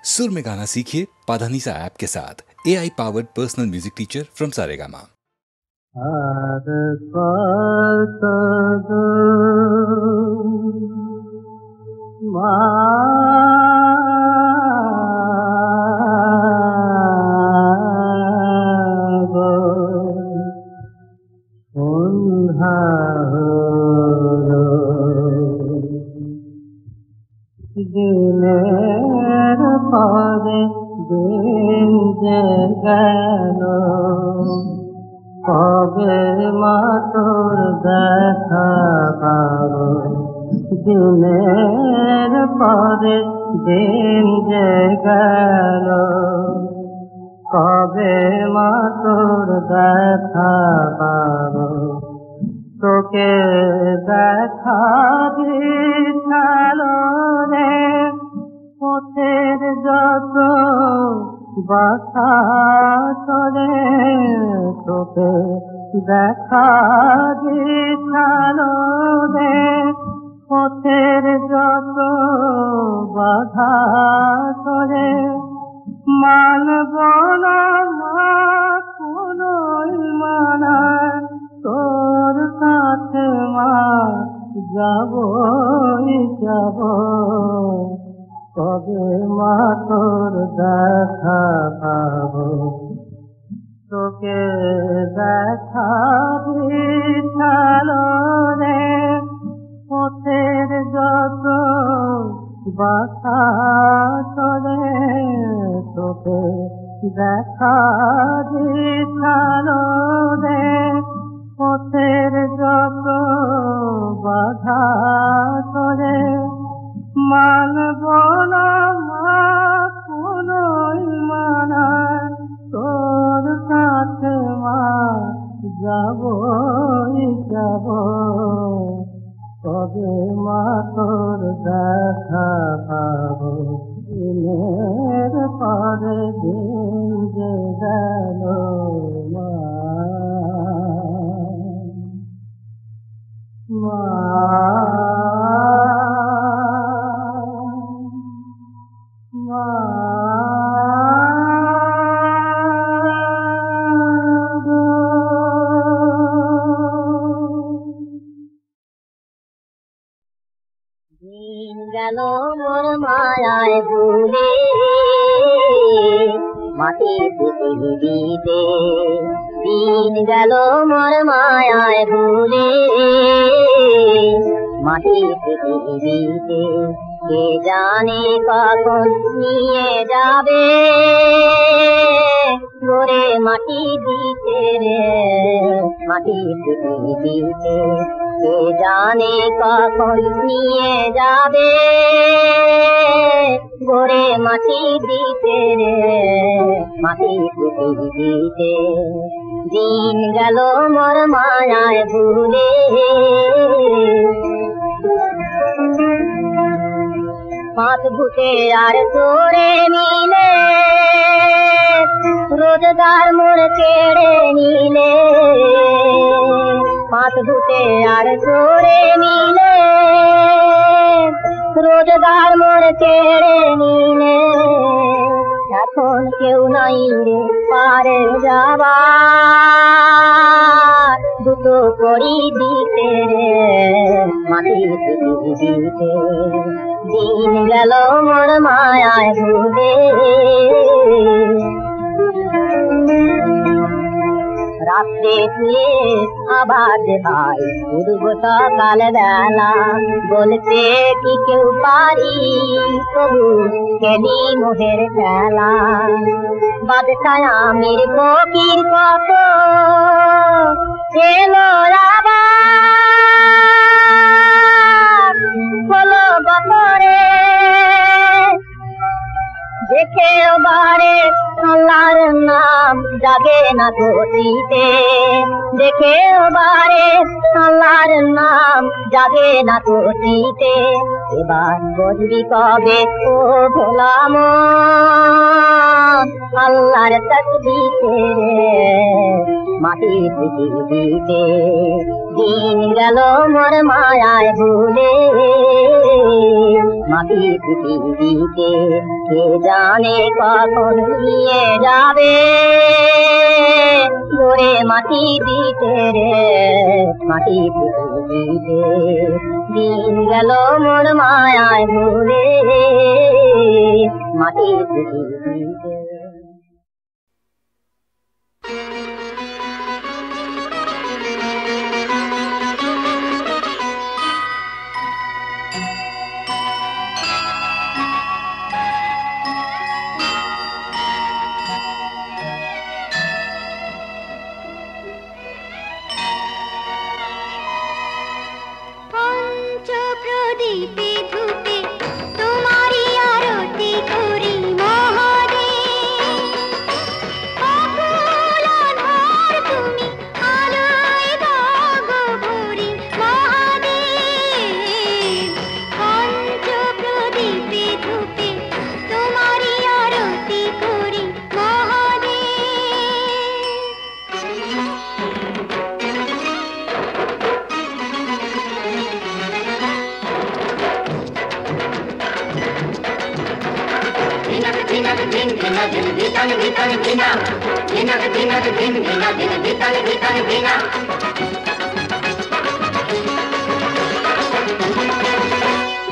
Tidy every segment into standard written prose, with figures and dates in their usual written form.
सुर में गाना सीखिए पाधानीसा ऐप के साथ। AI powered personal music teacher from Saregama. দিনের পরে দিন যে গেল, কবে মা তোর দেখা পাবো। দিনের পরে দিন যে গেল, কবে মা তোর দেখা পাবো। তোকে দেখা দিশালো রে পথের যত বাধা চলে, তোকে দেখা দিশালো রে পথের যত বাধা চলে। মানব না মা কোনোই মানা, তোর কাছে মা যাবই যাব। কবে মা তোর দেখা পাবো। তোকে দেখা দিশালো রে পথের যত বাধা চলে, তোকে দেখা দিশালো রে পথের যত বাধা চলে। মানব না মা কোনোই মানা, তোর কাছে মা যাবই যাব। কবে মা তোর দেখা পাবো। দিনের পরে দিন যে গেল মা, মা মা। দিন গেল মোর মায়ায় ভুলে মাটির পৃথিবীতে। দিন গেল মোর মায়ায় ভুলে মাটির পৃথিবীতে। কে জানে কখন নিয়ে যাবে গোরে মাটি দিতে রে মাটির পৃথিবীতে। কে জানে কখন নিয়ে যাবে গোরে মাটি দিতে রে মাটির পৃথিবীতে। দিন গেল মোর মায়ায় ভুলে। পাঁচ ভূতে আর তোরে মিলে রোজগার মোর কেড়ে নিলে। পাঁচ ভূতে আর তোরে মিলে রোজগার মোর কেড়ে নিলে। এখন কেউ নাই রে পারে যাবার, দুটো করি দিতে রে মাটির পৃথিবীতে। দিন গেল মোর মায়ায় ভুলে। রাত্রে শুয়ে আবার যে ভাই উঠব সকাল বেলা, বলতে কি কেউ পারি তবু কেনি মোহের খেলা। বাদশাহ আমির ফকির কত এলো আবার, হলো বপরে দেখে বারে আল্লাহর নাম জাগে না ঘটিতে। দেখে বারে আল্লাহর নাম জাগে না ঘটিতে। এবার বুঝবি কবে ও ভোলা মন আল্লাহর তসবিহে মাটির পৃথিবীতে দিন গেল মোর মায়ায় ভুলে মাটির পৃথিবীতে কে জানে কখন নিয়ে যাবে গোরে মাটি দিতে রে মাটির পৃথিবীতে দিন গেল মোর মায়ায় ভুলে মাটির পৃথিবীতে। প্রদীপে ধূপে তোমারি আরতি করি মহাদেব, অকুল আধার তুমি আলোয় দাগো ভরি মহাদেব। পঞ্চ প্রদীপে ধূপে তোমারি আরতি করি মহাদেব।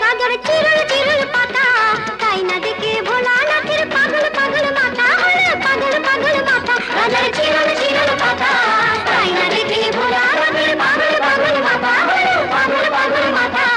গাজর চিরুল চিরুল পাতা তাই না দেখে ভোলানাথের পাগল পাগল মাথা হলো পাগল পাগল মাথা। গাজর চিরুল চিরুল পাতা তাই না দেখে ভোলানাথের পাগল পাগল মাথা হলো পাগল পাগল মাথা।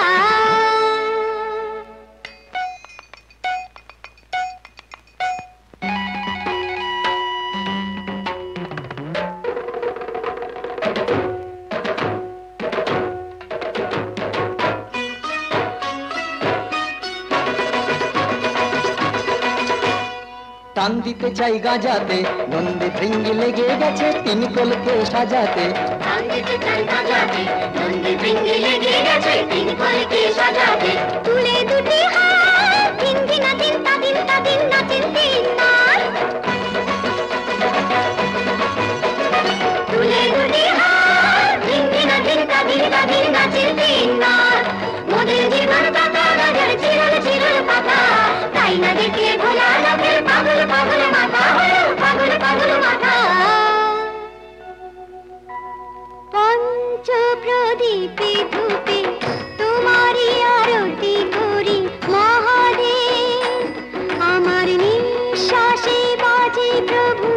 টান দিতে চাই গাজাতে নন্দী ভৃঙ্গি লেগে গেছে তিন কলকে সাজাতে। তুলে দুটি হাত দিন দিন দিন তা দিন তা দিন নাচেন তিন নার। তুলে দুটি হাত দিন দিন দিন তা দিন তা দিন নাচেন তিন নার। মোদের জীবন পাতা গাজর চিরল চিরল পাতা তাই না দেখে ভোলানাথের পাগল পাগল মাথা হলো পাগল পাগল মাথা। পঞ্চ প্রদীপে ধূপে তোমারি আরতি করি মহাদেব। আমার নিঃশ্বাসে বাজে প্রভু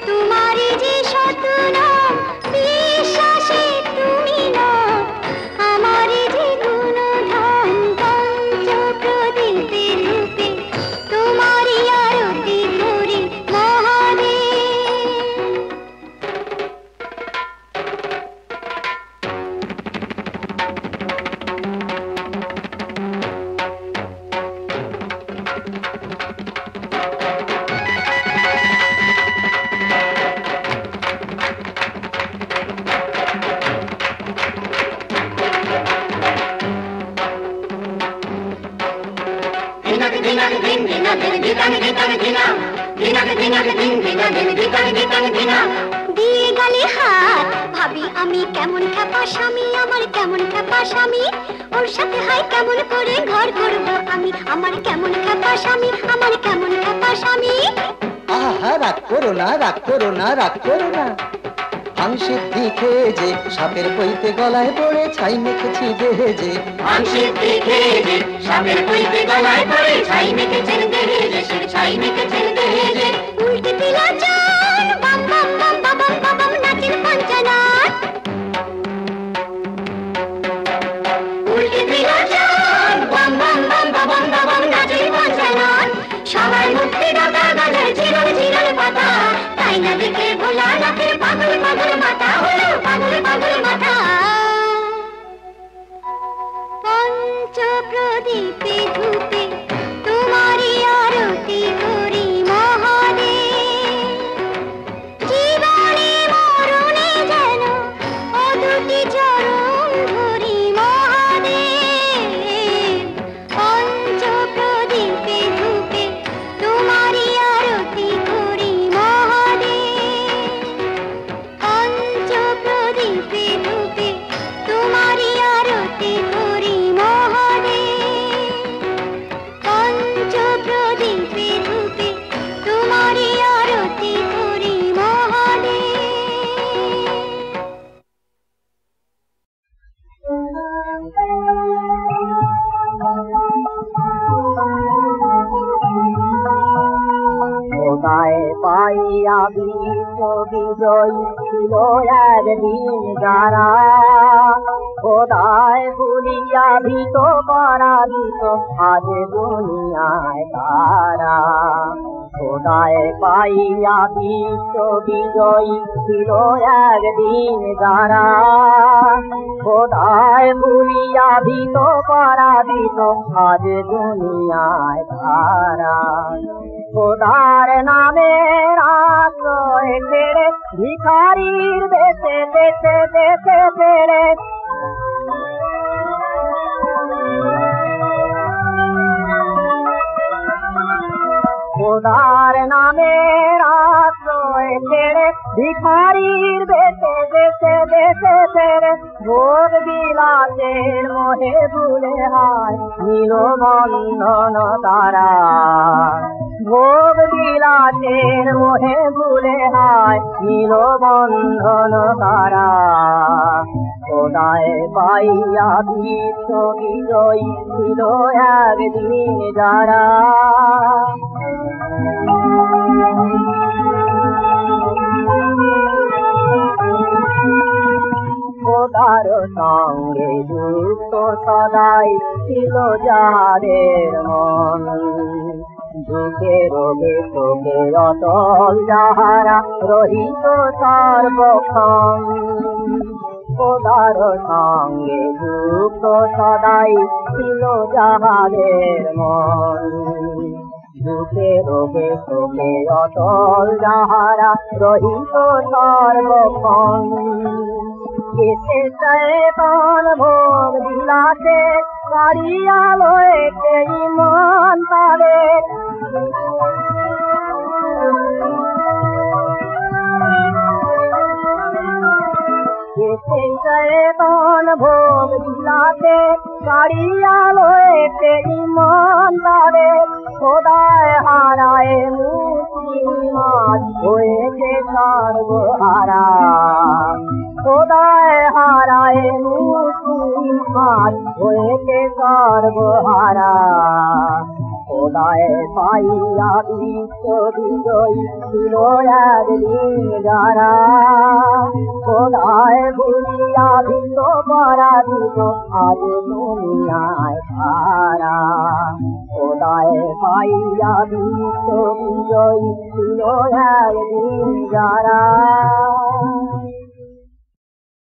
তোমারি যে শতনাম, বিশ্বাসে তুমি না আমারি যে গুণধাম। পঞ্চ প্রদীপে ধূপে তোমারি আরতি করি মহাদেব। দিয়ে গেলে হাত ভাবি আমি কেমন খেপা স্বামী, আমার কেমন খেপা স্বামী। ওর সাথে হাই কেমন করে ঘর করবো আমি, আমার কেমন খেপা স্বামী, আমার কেমন খেপা স্বামী। আহা রাগ করো না রাগ করো না রাগ করো না। আংশিক দিকে যে সাপের পইতে গলায় পড়ে ছাই মেখেছি দেহে যে। আংশিক দিকে যে সাপের পইতে গলায় পড়ে ছাই মেখেছেন দেহে যে, সে ছাই মেখেছেন দেহে যে। উল্টে দিলা চান বাম বাম বাম বাম বাম বাম নাচের পঞ্চনাথ। উল্টে দিলা চান বাম বাম বাম বাম বাম নাচের পঞ্চনাথ। সবাই মুক্তি দাতা গাজর চিরল চিরল পাতা তাই না দেখে ভোলানাথের পাগল পাগল মাথা হলো পাগল পাগল মাথা। পঞ্চ প্রদীপে ধূপে তোমারি আরতি করি খোদায় পাইয়া বিশ্ব বিজয়ী ছিল একদিন যারা, খোদায় ভুলিয়া ভীত পরাজিত আজ দুনিয়ায় তারা। খোদায় পাইয়া বিশ্ব বিজয়ী ছিল একদিন যারা, খোদায় ভুলিয়া ভীত পরাজিত আজ দুনিয়ায় তারা। খোদার নামের আশ্রয় ছেড়ে ভিখারির দেশে দেশে দেশে ফেরে, খোদার নামের আশ্রয় ছেড়ে ভিখারির দেশে দেশে দেশে ফেরে, ভোগ বিলাসের মোহে ভুলে হায় নীল বন্ধন তারা। ভোগ বিলাসের মোহে ভুলে হায় নীল বন্ধন তারা। খোদায় পাইয়া বিশ্ব বিজয়ী ছিল একদিন যারা। খোদার সঙ্গে যুক্ত সদাই ছিল যাদের মন, দুঃখে রোগে শোকে অটল যাহারা রহিত সর্বক্ষণ। খোদার সঙ্গে যুক্ত সদাই ছিল যাহাদের মন, দুঃখে রোগে শোকে অটল যাহারা রহিত সর্বক্ষণ। কেসে শয়তান ভোগ বিলাসে কাড়িয়া লয়েছে ঈমান তাদের, কেসে শয়তান ভোগ বিলাসে কাড়িয়া লয়েছে ঈমান তাদের। খোদায় হারায় মুসলিমান হয়েছে সর্বহারা, খোদায় হারায় মুসলিমান হয়েছে সর্বহারা। খোদায় পাইয়া বিশ্ব বিজয়ী ছিল একদিন যারা, খোদায় ভুলিয়া ভীত পরাজিত আজ দুনিয়ায় তারা। খোদায় পাইয়া বিশ্ব বিজয়ী ছিল একদিন যারা।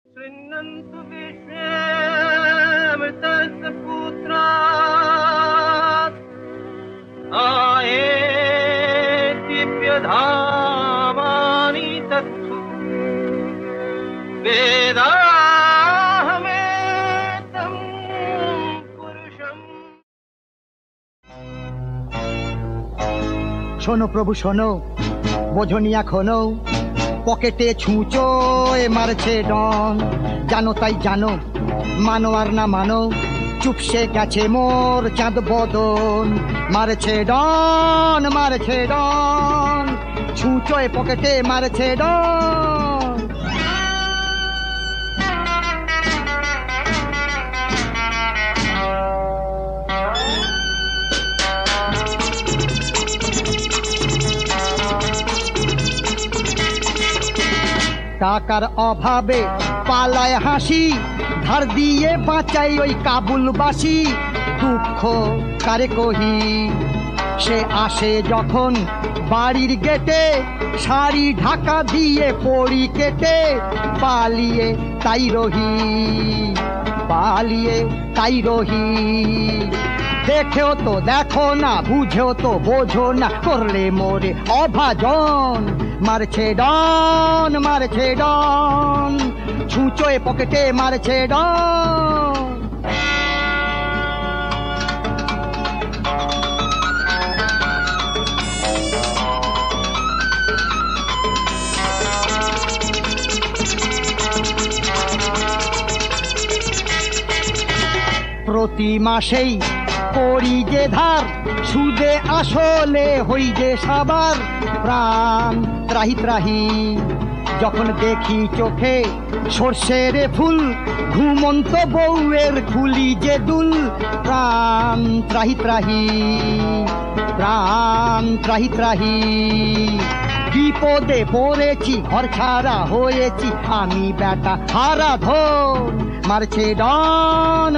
Srinantu Vishwamritasya Putrat Aeti Pyadhamani Tattu Vedahametam Purusham। শোনো প্রভু শোনো, বোঝনি এখনো পকেটে ছুঁচোয় মারছে ডন। জানো তাই জানো, মানো আর না মানো, চুপসে গেছে মোর চাঁদ বদন। মারছে ডন মারছে ডন, ছুঁচোয় পকেটে মারছে ডন। টাকার অভাবে পালায় হাসি, ধার দিয়ে বাঁচাই ওই কাবুলবাসী। দুঃখ কারে কহি, সে আসে যখন বাড়ির গেটে, শাড়ি ঢাকা দিয়ে পড়ি কেটে। পালিয়ে তাই রহি, পালিয়ে তাই রহি। দেখেও তো দেখো না, বুঝেও তো বোঝো না, করলে মোরে অভাজন। মারছে ডন মারছে ডন, ছুঁচোয় পকেটে মারছে ডন। প্রতি মাসেই করি যে ধার, সুদে আসলে হই যে সাবার। প্রাণ ত্রাহি ত্রাহি যখন দেখি চোখে সর্ষের ফুল, ঘুমন্ত বউয়ের খুলি যে দুল। প্রাণ ত্রাহি ত্রাহি প্রাণ ত্রাহি ত্রাহি বিপদে পড়েছি ঘর ছাড়া হয়েছি আমি বেটা হারা ধন মারছে ডন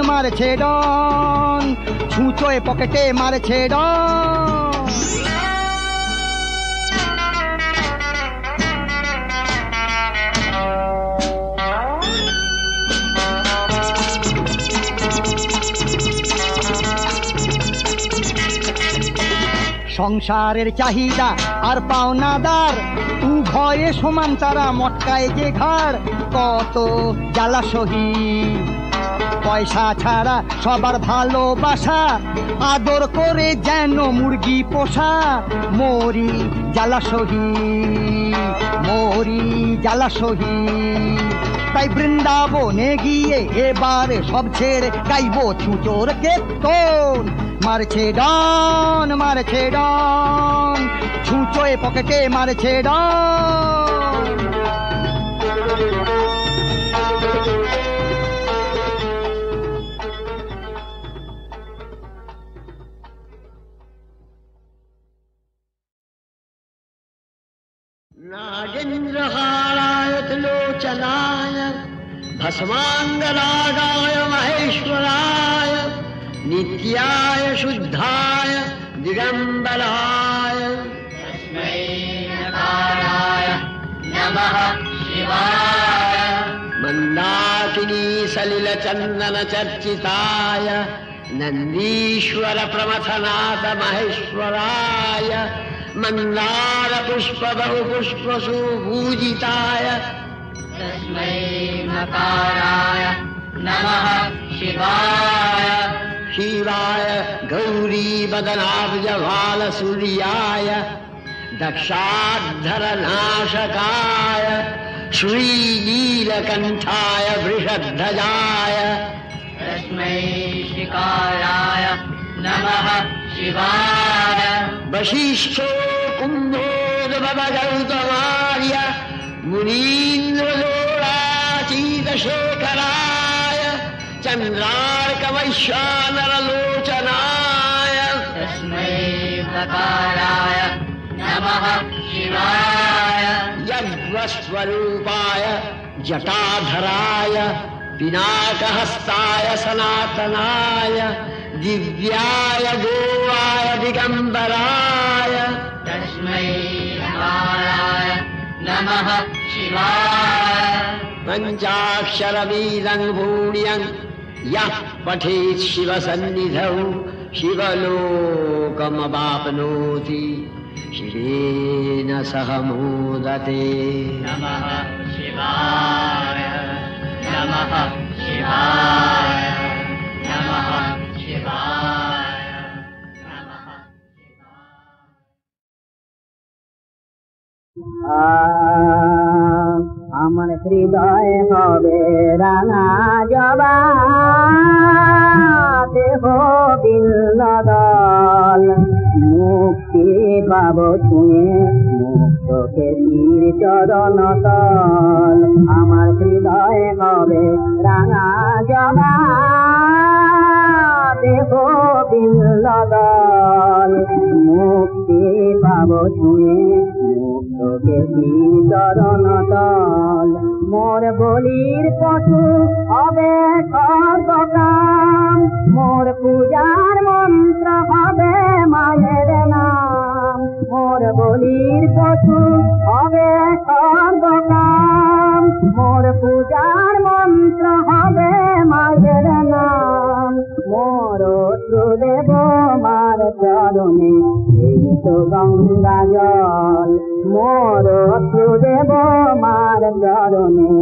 ছুঁচোয় পকেটে মারছে ডন সংসারের চাহিদা আর পাওনাদার উভয়ে সমান তারা মটকায় যে ঘাড় কত জ্বালা সহি পয়সা ছাড়া সবার ভালোবাসা আদর করে যেন মুরগি পোষা মরি জ্বালা সহি তাই বৃন্দাবনে গিয়ে এবারে সব ছেড়ে গাইব ছুঁচোর কীর্তন মারছে ডন ছুঁচোয় পকেটে মারছে ডন नागेन्द्रहाराय त्रिलोचनाय भस्माङ्गरागाय महेश्वराय नित्याय शुद्धाय दिगम्बराय तस्मै नकाराय नमः शिवाय मन्दाकिनी सलिलचन्दन चर्चिताय नन्दीश्वर प्रमथनाथ महेश्वराय मंदार पुष्प बहु पुष्प सुपूजिताय तस्मै नकाराय नमः शिवाय शिवाय गौरी बदनाब्ज भाल सूर्याय दक्षाधर नाशकाय श्रीनीलकंठाय वृषध्वजाय तस्मै शिकाराय नमः शिवाय वशिष्ठो कुम्भोद्भव गौतमार्य मुनीन्द्रलोलाचीतशेखराय चन्द्रार्कवैश्वानरलोचनाय तस्मै प्रकाराय नमः शिवाय यज्ञस्वरूपाय जटाधराय पिनाकहस्ताय सनातनाय दिव्याय गोवाय दिगंबराय तस्मै नकाराय नमः शिवाय पंचाक्षरवीदं भूर्यं यः पठेत् शिवसन्निधौ शिवलोकमवाप्नोति शिवेन सह मोदते नमः शिवाय नमः शिवाय नमः আমার হৃদয় হবে রাঙা জবা দেহ বিল্লদল মুক্তি পাব ছুঁয়ে মুক্তকে তীর চরণ তল আমার হৃদয় হবে রাঙা জবা দেহ বিল্লদল মুক্তি পাব ছুঁয়ে মুক্তকে তীর চরণ তল মোর বলির পশু হবে সর্বকাম মোর পূজার মন্ত্র হবে মায়ের নাম মোর বলির পশু হবে সর্বকাম মোর পূজার মন্ত্র হবে মায়ের নাম মোর দেব মার চরণে এই তো গঙ্গা জল মোর দেব মার চরণে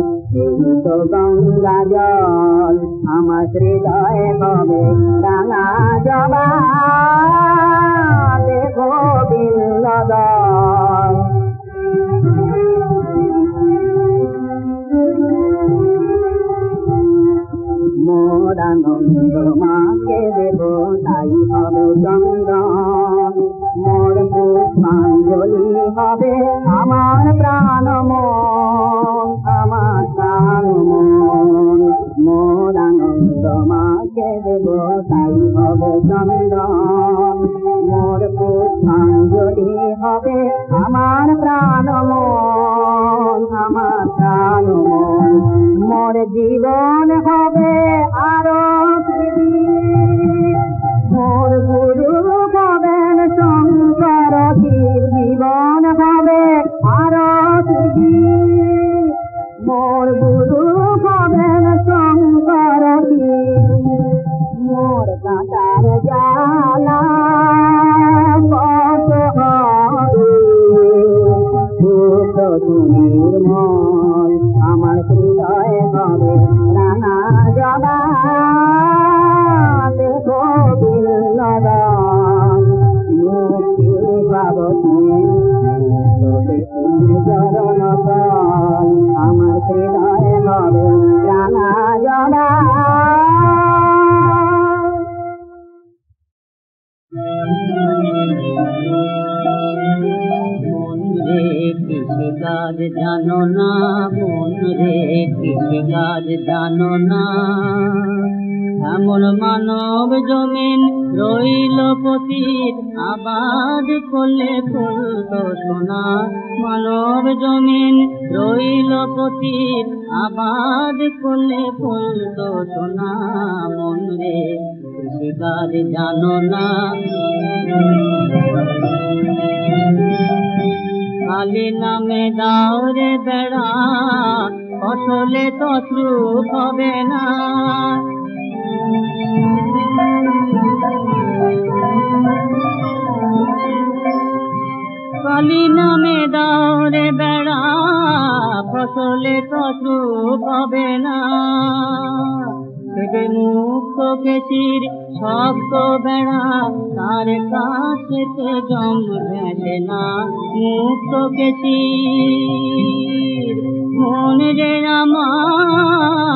এই তো গঙ্গা জল আমার হৃদয় হবে রাঙা জবা দেখো বিল্লদল মোর আনন্দ মাকে দেব তাই হবে চন্দন মোর পুষ্পাঞ্জলি হবে আমার প্রাণ মন আমার প্রাণ মন মোর আনন্দ মাকে দেব তাই হবে চন্দন মোর পুষ্পাঞ্জলি হবে আমার প্রাণ মন, আমার প্রাণ মন। মোর জীবন হবে আরো মোর গুরু হবেন শঙ্কর, জীবন হবে আরো মোর গুরু হবেন শঙ্কর, মোর কাটার জালা কত তুমির মন, আমার হৃদয় হবে নানা জবা দেখো বিল্লদন, মুক্তি পাব চরণ ফল, আমার হৃদয় হবে নানা জবা। কৃষিকাজ জানো না মন রে, কৃষিকাজ জানো না, এমন মানব জমিন রইল পতিত, আবাদ করলে ফুলত সোনা। মানব জমিন রইল পতিত, আবাদ করলে ফুলত সোনা। মন রে কৃষিকাজ জানো না, কালী নামে দাও রে বেড়া, ফসলে তদ্রূপ হবে না। কালী নামে দাও রে বেড়া, ফসলে তদ্রূপ হবে না। থেকে মুক্ত কেশির শব্দ বেড়া, তার কাছেতে জম ভেসে না। মুক্ত কেশির মন রে আমার,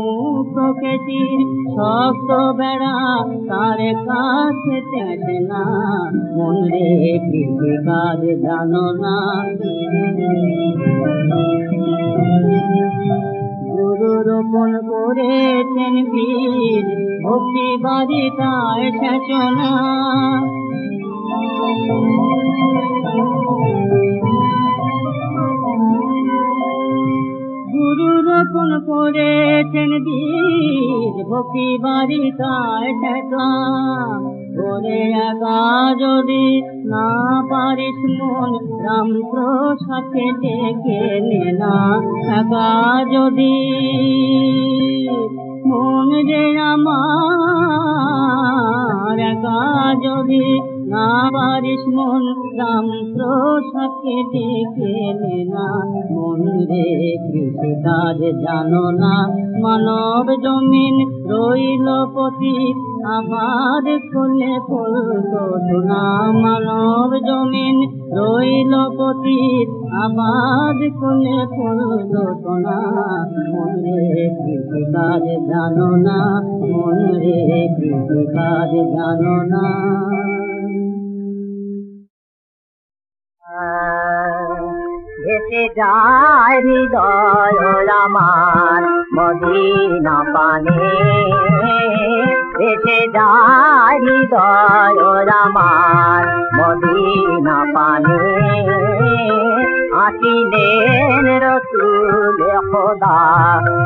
মুক্ত কেশির শব্দ বেড়া, তার কাছেতে আসে না। মন রে কৃষিকাজ জানো না, গুরু রোপণ করেছেন বীজ, ভক্তি বারিতায় সেচনা। গুরু রোপণ করেছেন বীজ, ভক্তি বারিতায় সেচনা। ওরে একা যদি না পারিস মন, রাম প্রসাদে ডেকে নে না। একা যদি মন রে আমার, একা যদি না পারিস মন, রাম প্রসাদে ডেকে নে না। মন রে কৃষিকাজ জানো না, মানব জমিন রইল পতিত, আবাদ করলে ফুলত সোনা। মানব জমিন রইল পতিত, আবাদ করলে ফুলত সোনা। মন রে কৃষিকাজ জানো না, মন রে কৃষিকাজ জানো না। ভেসে যায় হৃদয় আমার মদিনা পানে, ভেসে যায় হৃদয় আমার মদিনা পানে। আসিলেন রসুল খোদা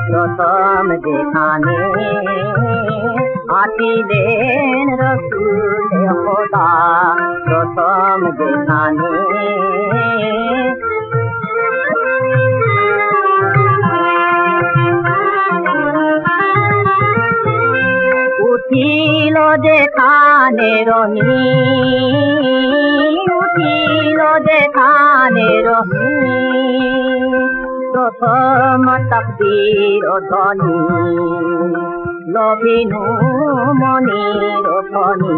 প্রথম যেখানে, আসিলেন রসুল খোদা প্রথম যেখানে। উঠিল যেখানে রনি, উঠিল যেখানে রনি, প্রথম তাকবীর ধ্বনি। লভিনু মনির ফণি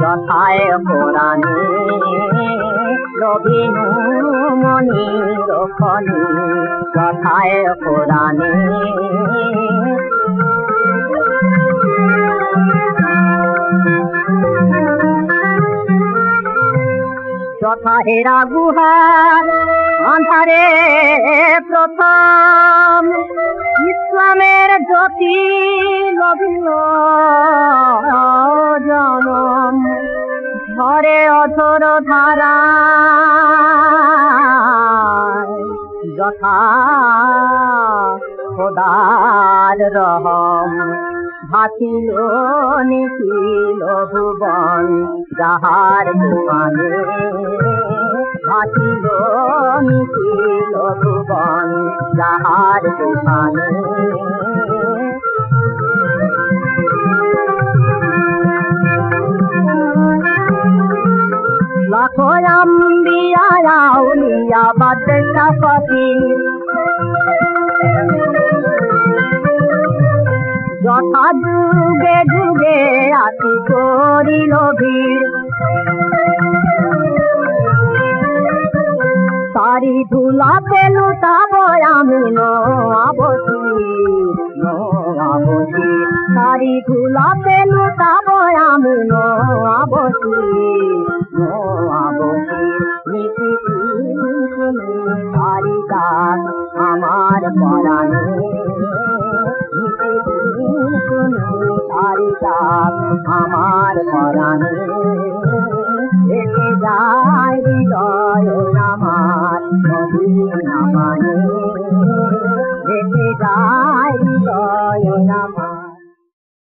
যথায় কোরআনে, লভিনু মনির ফণি যথায় কোরআনে। যথা হেরা গুহার আন্ধারে প্রথম ইসলামের জ্যোতি লভিল জনম। ঝরে অঝর ধারা যথা খোদার রহম ভাসিল নিখিল ভুবন যাহার তুফানে ভাসিল নিখিল ভুবন যাহার তুফানে লাখো আম্বিয়া আউলিয়া বাদশা ফকির যথা যুগে যুগে আতি করিল ভিড় তারি ধুলা পেলু তাব আমি নবসী তারি ধুলা পেলু তাব আমি নবসী তারি গান আমার পরাণে তারি গান আমার পরাণে এসে যায় হৃদয় আমার মদিনা মানে এসে যায় হৃদয় আমার